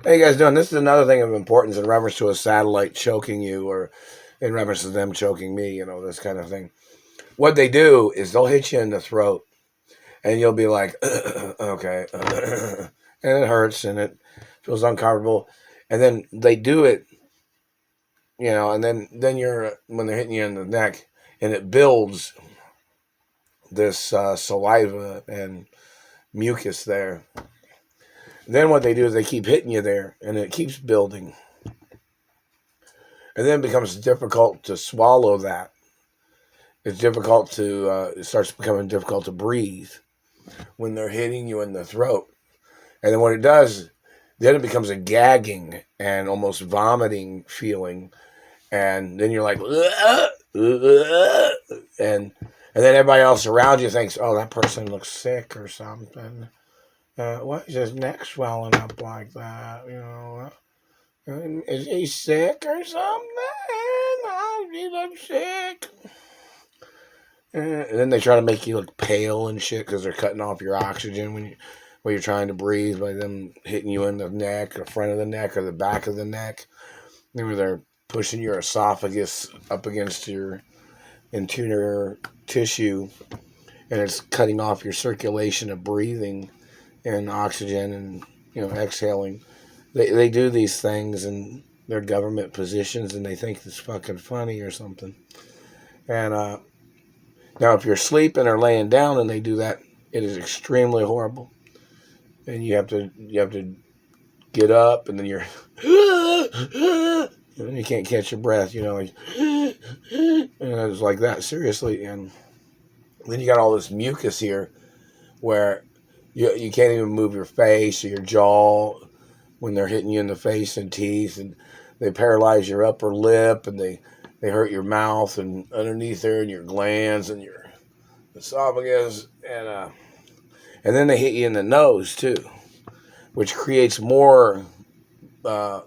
How you guys doing? This is another thing of importance in reference to a satellite choking you, or in reference to them choking me. This kind of thing. What they do is they'll hit you in the throat, and you'll be like, okay, and it hurts and it feels uncomfortable, and then they do it, and then you're when they're hitting you in the neck, and it builds this saliva and mucus there. Then what they do is they keep hitting you there, and it keeps building. And then it becomes difficult to swallow that. It's difficult to, it starts becoming difficult to breathe when they're hitting you in the throat. And then what it does, then it becomes a gagging and almost vomiting feeling. And then you're like, and then everybody else around you thinks, oh, that person looks sick or something. Why is his neck swelling up like that? Is he sick or something? Oh, he looks sick. And then they try to make you look pale and shit because they're cutting off your oxygen when you're trying to breathe by them hitting you in the neck, or front of the neck, or the back of the neck. Maybe they're pushing your esophagus up against your interior tissue, and it's cutting off your circulation of breathing and oxygen and exhaling. They do these things in their government positions, and they think it's fucking funny or something. And now, if you're sleeping or laying down and they do that, it is extremely horrible. And you have to get up, and then you're and then you can't catch your breath. And it's like that, seriously. And then you got all this mucus here, where you can't even move your face or your jaw when they're hitting you in the face and teeth, and they paralyze your upper lip, and they hurt your mouth and underneath there, and your glands and your esophagus, and then they hit you in the nose too, which creates more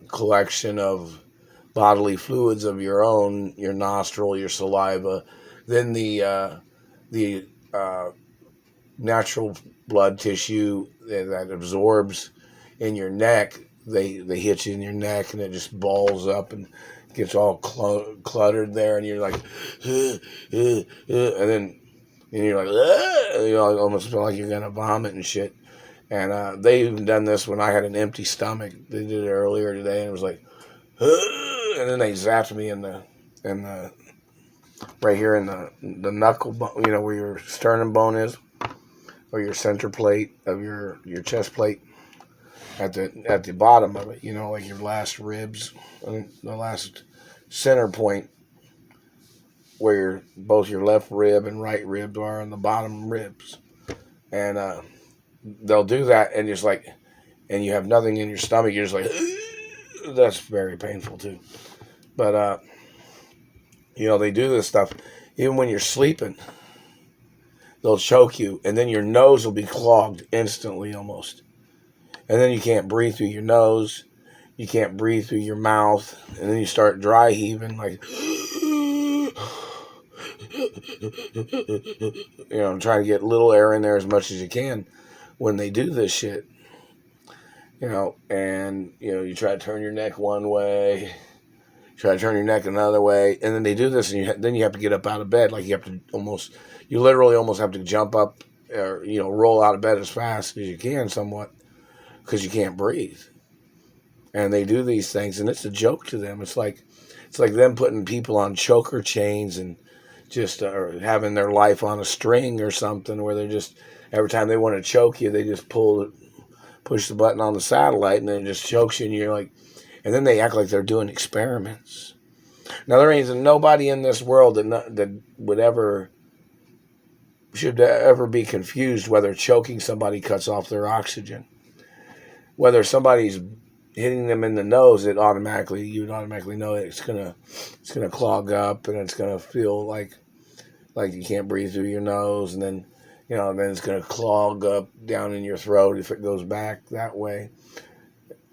collection of bodily fluids of your own, your nostril, your saliva, then the natural blood tissue that absorbs in your neck. They hit you in your neck, and it just balls up and gets all cluttered there, and you're like, and then you're like, you almost feel like you're gonna vomit and shit. And they even done this when I had an empty stomach. They did it earlier today, and it was like, and then they zapped me in the right here in the knuckle bone, where your sternum bone is, or your center plate of your chest plate. At the bottom of it, like your last ribs, the last center point where both your left rib and right rib are, and the bottom ribs. And they'll do that, and just like, and you have nothing in your stomach. You're just like, that's very painful too. But they do this stuff even when you're sleeping. They'll choke you, and then your nose will be clogged instantly almost. And then you can't breathe through your nose. You can't breathe through your mouth. And then you start dry heaving, like, trying to get little air in there as much as you can when they do this shit. And, you try to turn your neck one way, try to turn your neck another way. And then they do this, and then you have to get up out of bed. Like, you literally almost have to jump up or, roll out of bed as fast as you can somewhat, because you can't breathe. And they do these things, and it's a joke to them. It's like them putting people on choker chains and just having their life on a string or something, where they're just, every time they want to choke you, they just push the button on the satellite, and then it just chokes you, and you're like, and then they act like they're doing experiments. Now, there ain't nobody in this world that should ever be confused whether choking somebody cuts off their oxygen. Whether somebody's hitting them in the nose, you would automatically know it's gonna clog up, and it's gonna feel like you can't breathe through your nose, and then then it's gonna clog up down in your throat if it goes back that way,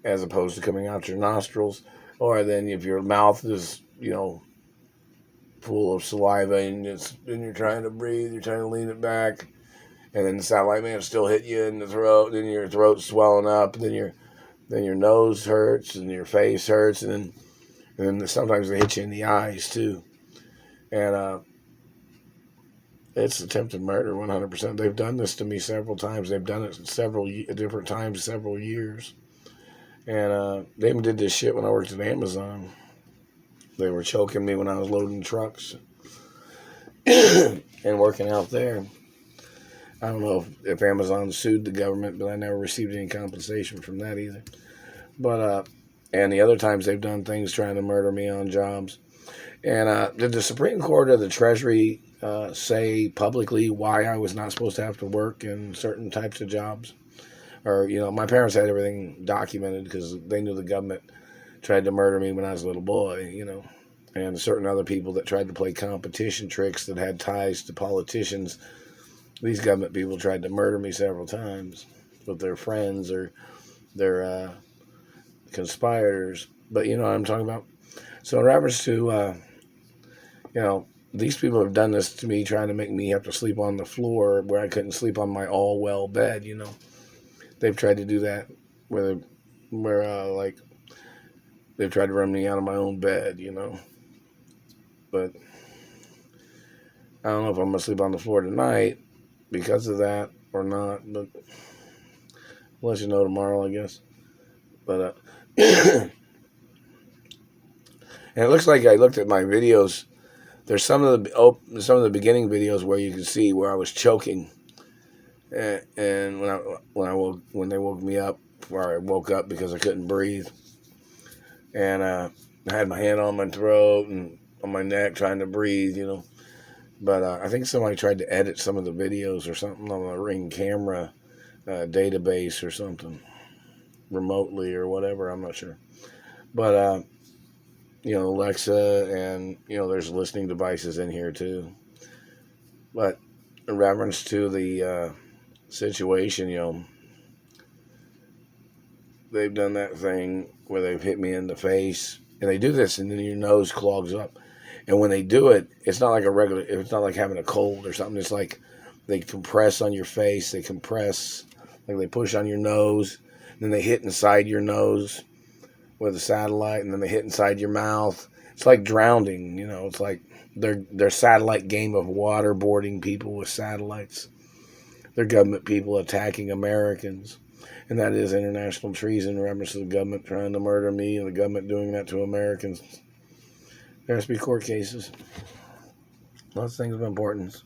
as opposed to coming out your nostrils. Or then if your mouth is full of saliva, and you're trying to breathe, you're trying to lean it back, and then the satellite man still hit you in the throat, then your throat's swelling up, and then then your nose hurts, and your face hurts, and then sometimes they hit you in the eyes too. And it's attempted murder, 100%. They've done this to me several times. They've done it several different times, several years. And they even did this shit when I worked at Amazon. They were choking me when I was loading trucks and working out there. I don't know if Amazon sued the government, but I never received any compensation from that either. But and the other times they've done things trying to murder me on jobs. And did the Supreme Court or the Treasury say publicly why I was not supposed to have to work in certain types of jobs? Or, my parents had everything documented because they knew the government tried to murder me when I was a little boy, and certain other people that tried to play competition tricks that had ties to politicians. These government people tried to murder me several times with their friends or their conspirators. But you know what I'm talking about? So in reference to, these people have done this to me, trying to make me have to sleep on the floor where I couldn't sleep on my all-well bed, They've tried to do that where they've tried to run me out of my own bed, But I don't know if I'm going to sleep on the floor tonight because of that or not, but I'll let you know tomorrow, I guess. But and it looks like I looked at my videos. There's some of the beginning videos where you can see where I was choking, and when they woke me up, or I woke up because I couldn't breathe, and I had my hand on my throat and on my neck trying to breathe, But I think somebody tried to edit some of the videos or something on the Ring camera database or something remotely or whatever. I'm not sure. But, Alexa and, there's listening devices in here too. But in reference to the situation, they've done that thing where they've hit me in the face. And they do this and then your nose clogs up. And when they do it, it's not like having a cold or something. It's like they compress on your face. They compress, like they push on your nose. And then they hit inside your nose with a satellite. And then they hit inside your mouth. It's like drowning, It's like their satellite game of waterboarding people with satellites. They're government people attacking Americans. And that is international treason in reference to the government trying to murder me and the government doing that to Americans. There has to be court cases. Lots of things of importance.